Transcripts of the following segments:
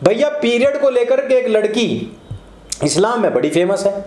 भैया पीरियड को लेकर के एक लड़की इस्लाम में बड़ी फेमस है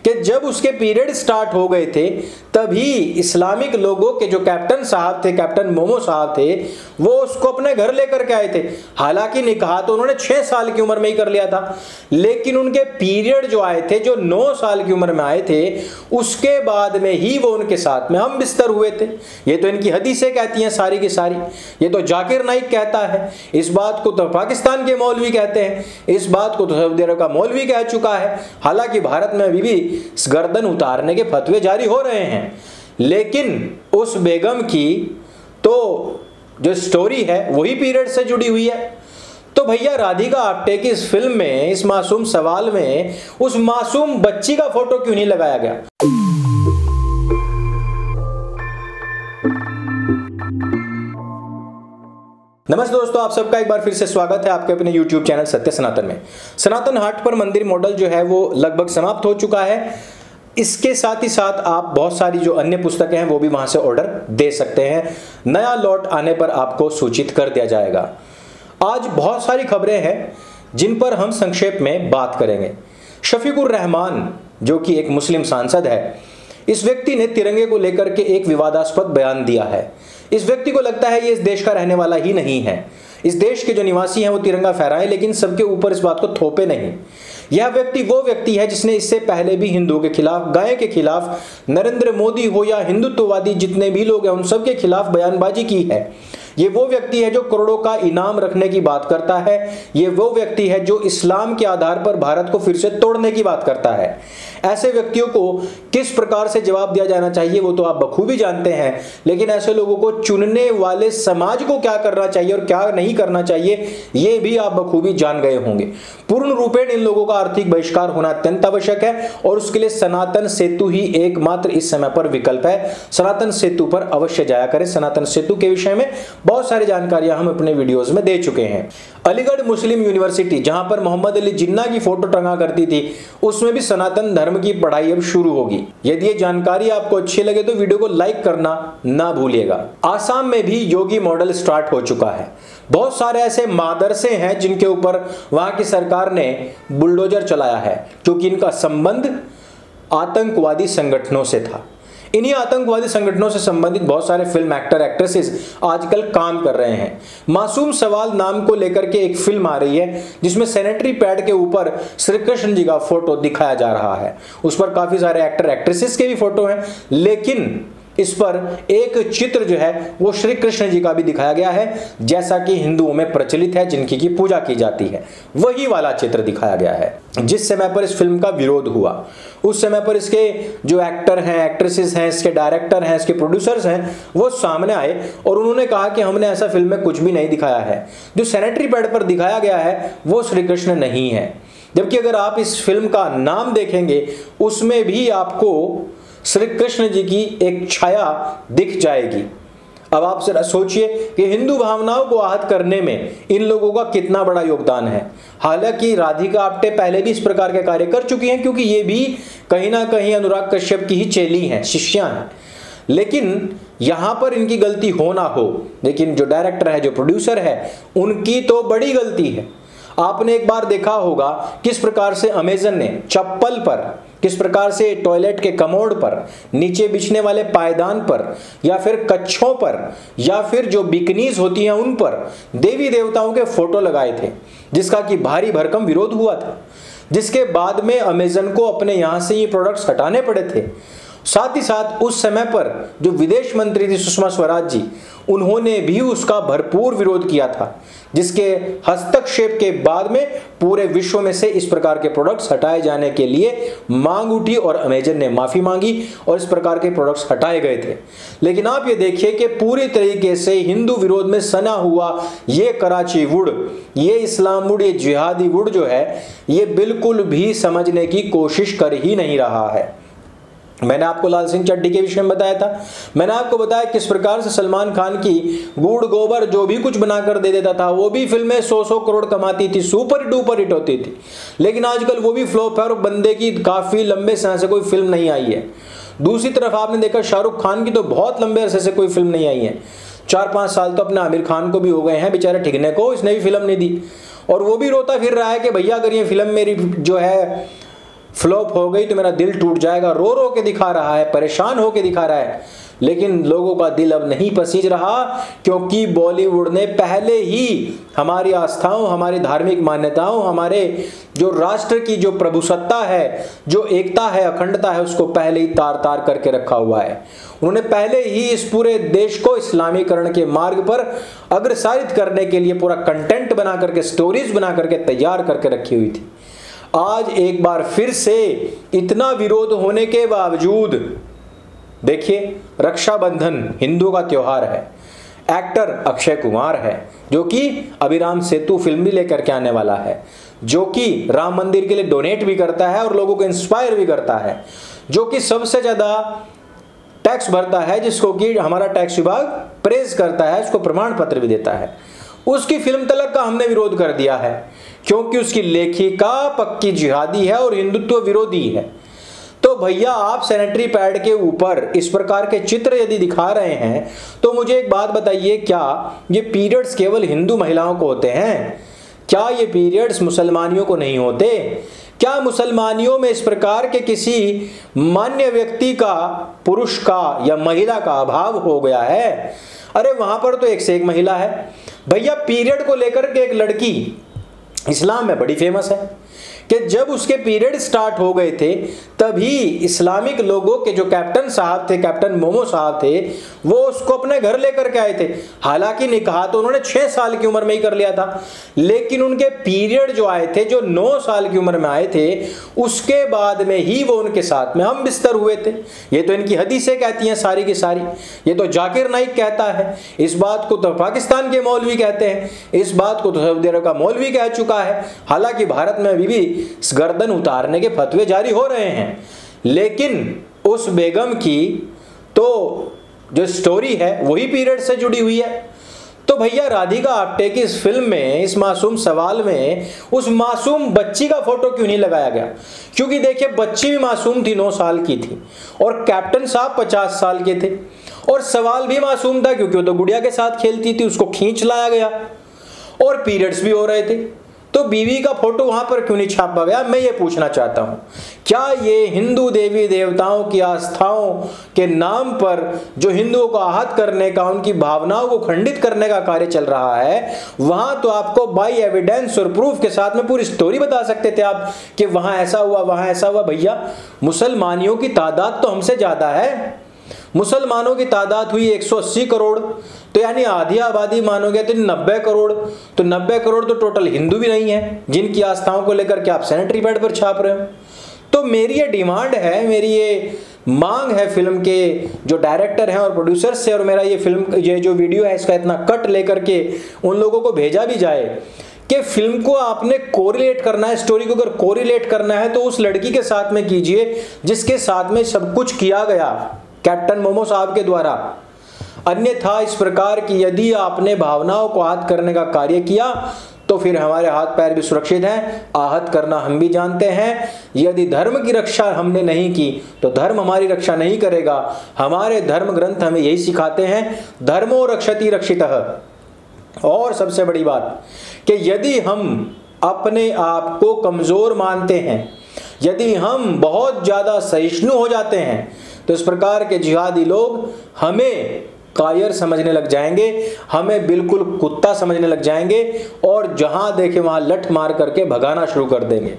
कि जब उसके पीरियड स्टार्ट हो गए थे तभी इस्लामिक लोगों के जो कैप्टन साहब थे, कैप्टन मोमो साहब थे, वो उसको अपने घर लेकर के आए थे। हालांकि निकाह तो उन्होंने 6 साल की उम्र में ही कर लिया था, लेकिन उनके पीरियड जो आए थे, जो 9 साल की उम्र में आए थे, उसके बाद में ही वो उनके साथ में हम बिस्तर हुए थे। ये तो इनकी हदीसें कहती हैं सारी की सारी, ये तो जाकिर नाइक कहता है, इस बात को तो पाकिस्तान के मौलवी कहते हैं, इस बात को तो सऊदी अरब का मौलवी कह चुका है। हालांकि भारत में अभी भी गर्दन उतारने के फतवे जारी हो रहे हैं, लेकिन उस बेगम की तो जो स्टोरी है वही पीरियड से जुड़ी हुई है। तो भैया राधिका आप्टे की इस फिल्म में, इस मासूम सवाल में उस मासूम बच्ची का फोटो क्यों नहीं लगाया गया? नमस्ते दोस्तों, आप सबका एक बार फिर से स्वागत है आपके अपने YouTube चैनल सत्य सनातन में। सनातन हाट पर मंदिर मॉडल जो है वो लगभग समाप्त हो चुका है। इसके साथ ही साथ आप बहुत सारी जो अन्य पुस्तकें हैं वो भी वहां से ऑर्डर दे सकते हैं। नया लॉट आने पर आपको सूचित कर दिया जाएगा। आज बहुत सारी खबरें हैं जिन पर हम संक्षेप में बात करेंगे। शफीकुर रहमान जो कि एक मुस्लिम सांसद है, इस व्यक्ति ने तिरंगे को लेकर के एक विवादास्पद बयान दिया है। इस व्यक्ति को लगता है ये इस देश का रहने वाला ही नहीं है। इस देश के जो निवासी हैं वो तिरंगा फहराएं, लेकिन सबके ऊपर इस बात को थोपे नहीं। यह व्यक्ति वो व्यक्ति है जिसने इससे पहले भी हिंदुओं के खिलाफ, गाय के खिलाफ, नरेंद्र मोदी हो या हिंदुत्ववादी जितने भी लोग हैं उन सब के खिलाफ बयानबाजी की है। ये वो व्यक्ति है जो करोड़ों का इनाम रखने की बात करता है। ये वो व्यक्ति है जो इस्लाम के आधार पर भारत को फिर से तोड़ने की बात करता है। ऐसे व्यक्तियों को किस प्रकार से जवाब दिया जाना चाहिए वो तो आप बखूबी जानते हैं, लेकिन ऐसे लोगों को चुनने वाले समाज को क्या करना चाहिए और क्या नहीं करना चाहिए ये भी आप बखूबी जान गए होंगे। पूर्ण रूपेण इन लोगों का आर्थिक बहिष्कार होना अत्यंत आवश्यक है और उसके लिए सनातन सेतु ही एकमात्र इस समय पर विकल्प है। सनातन सेतु पर अवश्य जाया करें। सनातन सेतु के विषय में बहुत सारी जानकारियां हम अपने वीडियोस में दे चुके हैं। अलीगढ़ मुस्लिम यूनिवर्सिटी जहां पर मोहम्मद अली जिन्ना की फोटो टंगा करती थी, उसमें भी सनातन धर्म की पढ़ाई अब शुरू होगी। यदि ये जानकारी आपको अच्छी लगे तो वीडियो को लाइक करना ना भूलिएगा। आसाम में भी योगी मॉडल स्टार्ट हो चुका है। बहुत सारे ऐसे मदरसे हैं जिनके ऊपर वहां की सरकार ने बुलडोजर चलाया है क्योंकि इनका संबंध आतंकवादी संगठनों से था। इन्हीं आतंकवादी संगठनों से संबंधित बहुत सारे फिल्म एक्टर एक्ट्रेसेस आजकल काम कर रहे हैं। मासूम सवाल नाम को लेकर के एक फिल्म आ रही है जिसमें सैनिटरी पैड के ऊपर श्री कृष्ण जी का फोटो दिखाया जा रहा है। उस पर काफी सारे एक्टर एक्ट्रेसेस के भी फोटो हैं, लेकिन इस पर एक चित्र जो है वो श्री कृष्ण जी का भी दिखाया गया है, जैसा कि हिंदुओं में प्रचलित है, जिनकी की पूजा की जाती है। वही वाला चित्र दिखाया गया है। जिस समय पर इस फिल्म का विरोध हुआ उस समय पर इसके जो एक्टर हैं, एक्ट्रेसेस हैं, इसके डायरेक्टर हैं, इसके प्रोड्यूसर्स हैं, वो सामने आए और उन्होंने कहा कि हमने ऐसा फिल्म में कुछ भी नहीं दिखाया है। जो सैनिटरी पैड पर दिखाया गया है वो श्री कृष्ण नहीं है। जबकि अगर आप इस फिल्म का नाम देखेंगे उसमें भी आपको श्री कृष्ण जी की एक छाया दिख जाएगी। अब आप जरा सोचिए कि हिंदू भावनाओं को आहत करने में इन लोगों का कितना बड़ा योगदान है। हालांकि राधिका आप्टे पहले भी इस प्रकार के कार्य कर चुकी हैं क्योंकि ये भी कहीं ना कहीं अनुराग कश्यप की ही चेली हैं, शिष्या हैं, लेकिन यहां पर इनकी गलती हो ना हो, लेकिन जो डायरेक्टर है, जो प्रोड्यूसर है, उनकी तो बड़ी गलती है। आपने एक बार देखा होगा किस प्रकार से अमेजन ने चप्पल पर, किस प्रकार से टॉयलेट के कमोड पर, नीचे बिछने वाले पायदान पर, या फिर कच्छों पर, या फिर जो बिकनीज होती हैं उन पर देवी देवताओं के फोटो लगाए थे, जिसका कि भारी भरकम विरोध हुआ था, जिसके बाद में अमेजन को अपने यहां से ये प्रोडक्ट्स हटाने पड़े थे। साथ ही साथ उस समय पर जो विदेश मंत्री थी सुषमा स्वराज जी, उन्होंने भी उसका भरपूर विरोध किया था, जिसके हस्तक्षेप के बाद में पूरे विश्व में से इस प्रकार के प्रोडक्ट्स हटाए जाने के लिए मांग उठी और अमेजन ने माफी मांगी और इस प्रकार के प्रोडक्ट्स हटाए गए थे। लेकिन आप ये देखिए कि पूरी तरीके से हिंदू विरोध में सना हुआ ये कराची वुड, ये इस्लाम वुड, ये जिहादी वुड जो है, ये बिल्कुल भी समझने की कोशिश कर ही नहीं रहा है। मैंने आपको लाल सिंह चड्ढी के विषय में बताया था। मैंने आपको बताया किस प्रकार से सलमान खान की गुड़ गोबर जो भी कुछ बनाकर दे देता था, वो भी फिल्में 100-100 करोड़ कमाती थी, सुपर डुपर हिट होती थी। लेकिन आजकल वो भी फ्लॉप है और बंदे की काफी लंबे समय से कोई फिल्म नहीं आई है। दूसरी तरफ आपने देखा शाहरुख खान की तो बहुत लंबे अरसे से कोई फिल्म नहीं आई है। 4-5 साल तो अपने आमिर खान को भी हो गए हैं बेचारे ठिकने को, इसने भी फिल्म नहीं दी। और वो भी रोता फिर रहा है कि भैया अगर ये फिल्म मेरी जो है फ्लॉप हो गई तो मेरा दिल टूट जाएगा। रो रो के दिखा रहा है, परेशान हो के दिखा रहा है। लेकिन लोगों का दिल अब नहीं पसीज रहा, क्योंकि बॉलीवुड ने पहले ही हमारी आस्थाओं, हमारी धार्मिक मान्यताओं, हमारे जो राष्ट्र की जो प्रभुसत्ता है, जो एकता है, अखंडता है, उसको पहले ही तार तार करके रखा हुआ है। उन्होंने पहले ही इस पूरे देश को इस्लामीकरण के मार्ग पर अग्रसारित करने के लिए पूरा कंटेंट बना करके, स्टोरीज बना करके तैयार करके रखी हुई थी। आज एक बार फिर से इतना विरोध होने के बावजूद, देखिए, रक्षाबंधन हिंदू का त्योहार है, एक्टर अक्षय कुमार है जो कि अभिराम सेतु फिल्म भी लेकर के आने वाला है, जो कि राम मंदिर के लिए डोनेट भी करता है और लोगों को इंस्पायर भी करता है, जो कि सबसे ज्यादा टैक्स भरता है, जिसको कि हमारा टैक्स विभाग प्रेज करता है, उसको प्रमाण पत्र भी देता है। उसकी फिल्म तलक का हमने विरोध कर दिया है, क्योंकि उसकी लेखिका पक्की जिहादी है और हिंदुत्व विरोधी है। तो भैया आप सैनिटरी पैड के ऊपर इस प्रकार के चित्र यदि दिखा रहे हैं तो मुझे एक बात बताइए, क्या ये पीरियड्स केवल हिंदू महिलाओं को होते हैं? क्या ये पीरियड्स मुसलमानियों को नहीं होते? क्या मुसलमानियों में इस प्रकार के किसी मान्य व्यक्ति का, पुरुष का या महिला का अभाव हो गया है? अरे वहां पर तो एक से एक महिला है भैया। पीरियड को लेकर के एक लड़की इस्लाम में बड़ी फेमस है कि जब उसके पीरियड स्टार्ट हो गए थे तभी इस्लामिक लोगों के जो कैप्टन साहब थे, कैप्टन मोमो साहब थे, वो उसको अपने घर लेकर के आए थे। हालांकि निकाह तो उन्होंने 6 साल की उम्र में ही कर लिया था, लेकिन उनके पीरियड जो आए थे, जो 9 साल की उम्र में आए थे, उसके बाद में ही वो उनके साथ में हम बिस्तर हुए थे। ये तो इनकी हदीसें कहती हैं सारी की सारी, ये तो जाकिर नाइक कहता है, इस बात को तो पाकिस्तान के मौलवी कहते हैं, इस बात को तो सऊदी अरब का मौलवी कह चुका है। हालांकि भारत में अभी भी गर्दन उतारने के फतवे जारी हो रहे हैं, लेकिन उस बेगम की तो जो स्टोरी है वही पीरियड से जुड़ी हुई है। तो भैया राधिका आप्टे की इस फिल्म में, इस मासूम सवाल में उस मासूम बच्ची का फोटो क्यों नहीं लगाया गया? क्योंकि देखिए बच्ची भी मासूम थी, 9 साल की थी, और कैप्टन साहब 50 साल के थे, और सवाल भी मासूम था क्योंकि वो तो गुड़िया के साथ खेलती थी, उसको खींच लाया गया, और पीरियड्स भी हो रहे थे। तो बीवी का फोटो वहां पर क्यों नहीं छापा गया? मैं ये पूछना चाहता हूं, क्या ये हिंदू देवी देवताओं की आस्थाओं के नाम पर जो हिंदुओं को आहत करने का, उनकी भावनाओं को खंडित करने का कार्य चल रहा है, वहां तो आपको बाय एविडेंस और प्रूफ के साथ में पूरी स्टोरी बता सकते थे आप कि वहां ऐसा हुआ, वहां ऐसा हुआ। भैया मुसलमानियों की तादाद तो हमसे ज्यादा है, मुसलमानों की तादाद हुई 180 करोड़, तो यानी आधी आबादी मानोगे तो 90 करोड़, तो 90 करोड़ तो टोटल हिंदू भी नहीं है, जिनकी आस्थाओं को लेकर के आप सैनिटरी पैड पर छाप रहे हो। तो मेरी ये डिमांड है, मेरी ये मांग है फिल्म के जो डायरेक्टर हैं और प्रोड्यूसर से, और मेरा ये फिल्म, ये जो वीडियो है इसका इतना कट लेकर के उन लोगों को भेजा भी जाए कि फिल्म को आपने कोरिलेट करना है, स्टोरी को अगर कोरिलेट करना है तो उस लड़की के साथ में कीजिए जिसके साथ में सब कुछ किया गया कैप्टन मोमो साहब के द्वारा। अन्यथा इस प्रकार की यदि आपने भावनाओं को आहत करने का कार्य किया तो फिर हमारे हाथ पैर भी सुरक्षित हैं, आहत करना हम भी जानते हैं। यदि धर्म की रक्षा हमने नहीं की तो धर्म हमारी रक्षा नहीं करेगा। हमारे धर्म ग्रंथ हमें यही सिखाते हैं, धर्मो रक्षति रक्षितः। और सबसे बड़ी बात कि यदि हम अपने आप को कमजोर मानते हैं, यदि हम बहुत ज्यादा सहिष्णु हो जाते हैं, तो इस प्रकार के जिहादी लोग हमें कायर समझने लग जाएंगे, हमें बिल्कुल कुत्ता समझने लग जाएंगे, और जहां देखे वहां लठ मार करके भगाना शुरू कर देंगे।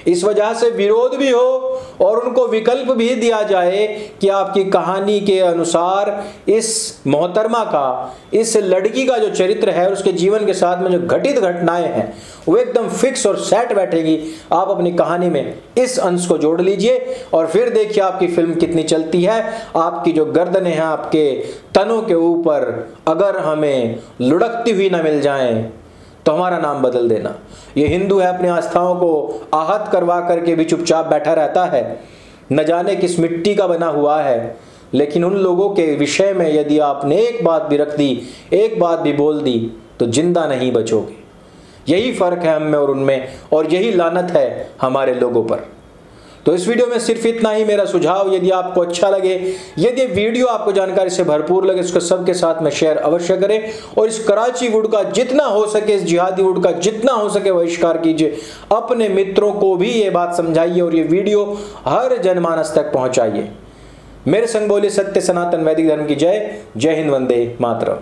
इस वजह से विरोध भी हो और उनको विकल्प भी दिया जाए कि आपकी कहानी के अनुसार इस मोहतरमा का, इस लड़की का जो चरित्र है, उसके जीवन के साथ में जो घटित घटनाएं हैं वो एकदम फिक्स और सेट बैठेगी। आप अपनी कहानी में इस अंश को जोड़ लीजिए और फिर देखिए आपकी फिल्म कितनी चलती है। आपकी जो गर्दनें हैं आपके तनों के ऊपर अगर हमें लुढ़कती हुई ना मिल जाएं तो हमारा नाम बदल देना। ये हिंदू है, अपनी आस्थाओं को आहत करवा करके भी चुपचाप बैठा रहता है, न जाने किस मिट्टी का बना हुआ है, लेकिन उन लोगों के विषय में यदि आपने एक बात भी रख दी, एक बात भी बोल दी, तो जिंदा नहीं बचोगे। यही फर्क है हम में और उनमें, और यही लानत है हमारे लोगों पर। तो इस वीडियो में सिर्फ इतना ही मेरा सुझाव, यदि आपको अच्छा लगे, यदि वीडियो आपको जानकारी से भरपूर लगे, इसको सबके साथ में शेयर अवश्य करें और इस कराची वुड का जितना हो सके, इस जिहादी वुड का जितना हो सके बहिष्कार कीजिए। अपने मित्रों को भी ये बात समझाइए और ये वीडियो हर जनमानस तक पहुंचाइए। मेरे संग बोले सत्य सनातन वैदिक धर्म की जय। जय हिंद, वंदे मातरम।